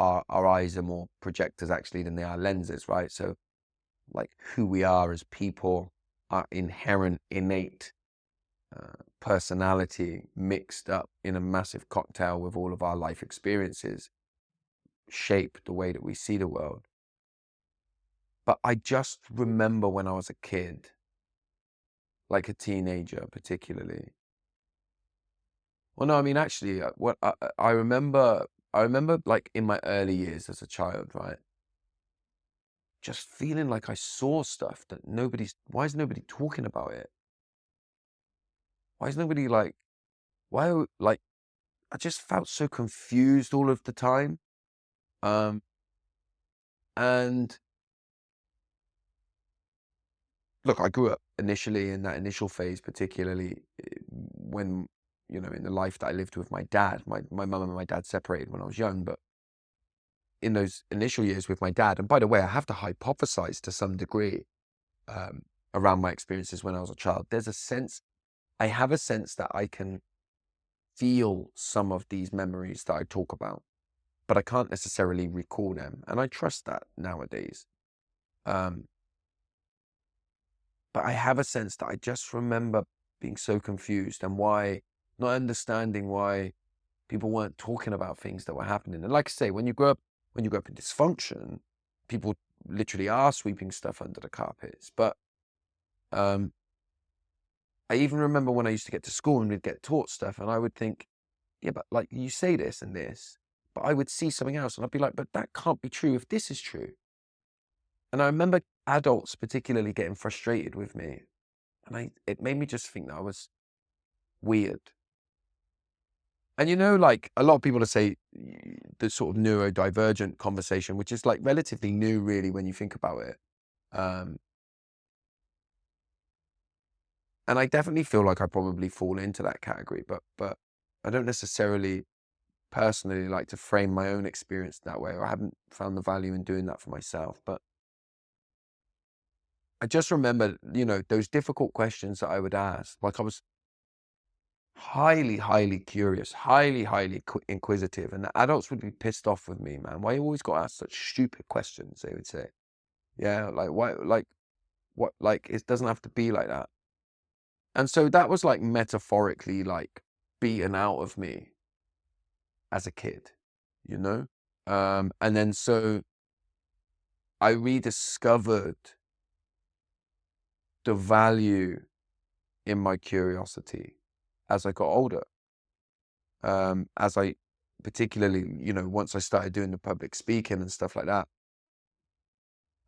our eyes are more projectors actually than they are lenses, right? So like who we are as people, our inherent, innate personality mixed up in a massive cocktail with all of our life experiences shape the way that we see the world. But I just remember when I was a kid, like a teenager particularly. Well, no, I mean, actually, what I remember like in my early years as a child, right? Just feeling like I saw stuff that why is nobody talking about it? Why is nobody like, I just felt so confused all of the time. Um, and look, I grew up initially in that initial phase, particularly when, in the life that I lived with my dad. My mum and my dad separated when I was young, but in those initial years with my dad, and by the way, I have to hypothesize to some degree um, around my experiences when I was a child. I have a sense that I can feel some of these memories that I talk about, but I can't necessarily recall them. And I trust that nowadays. Um, but I have a sense that I just remember being so confused and not understanding why people weren't talking about things that were happening. And like I say, when you grow up in dysfunction, people literally are sweeping stuff under the carpets. But I even remember when I used to get to school and we'd get taught stuff and I would think, yeah, but like you say this and this, but I would see something else and I'd be like, but that can't be true if this is true. And I remember adults particularly getting frustrated with me. And it made me just think that I was weird. And like a lot of people say the sort of neurodivergent conversation, which is like relatively new really when you think about it. And I definitely feel like I probably fall into that category, but I don't necessarily personally like to frame my own experience that way, or I haven't found the value in doing that for myself. But I just remember, those difficult questions that I would ask. Like I was highly, highly curious, highly, highly inquisitive, and the adults would be pissed off with me, man. Why you always got to ask such stupid questions? They would say, yeah, like why, like what, like it doesn't have to be like that. And so that was like metaphorically like beaten out of me as a kid, you know? And then so I rediscovered the value in my curiosity as I got older. As I particularly, once I started doing the public speaking and stuff like that.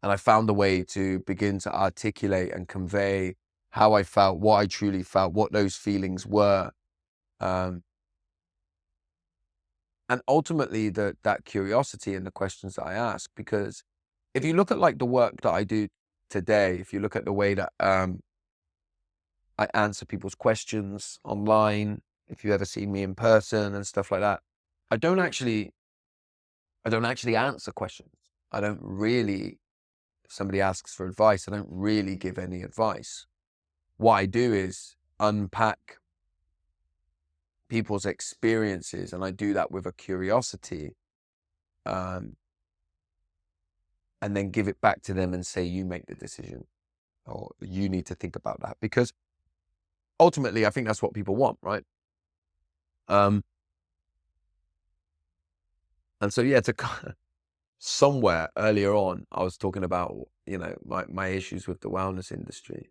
And I found a way to begin to articulate and convey how I felt, what I truly felt, what those feelings were. And ultimately that curiosity and the questions that I ask, because if you look at like the work that I do today, if you look at the way that I answer people's questions online, if you ever see me in person and stuff like that, I don't actually answer questions. I don't really, if somebody asks for advice, I don't really give any advice. What I do is unpack people's experiences, and I do that with a curiosity, and then give it back to them and say, you make the decision, or you need to think about that, because ultimately I think that's what people want, right? And so yeah, somewhere earlier on I was talking about my issues with the wellness industry,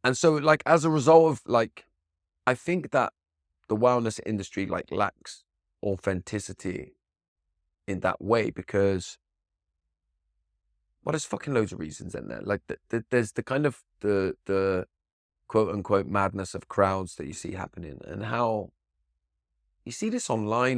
and so like as a result of like, I think that the wellness industry like lacks authenticity in that way, because there's fucking loads of reasons in there. Like there's the kind of the quote unquote madness of crowds that you see happening, and how you see this online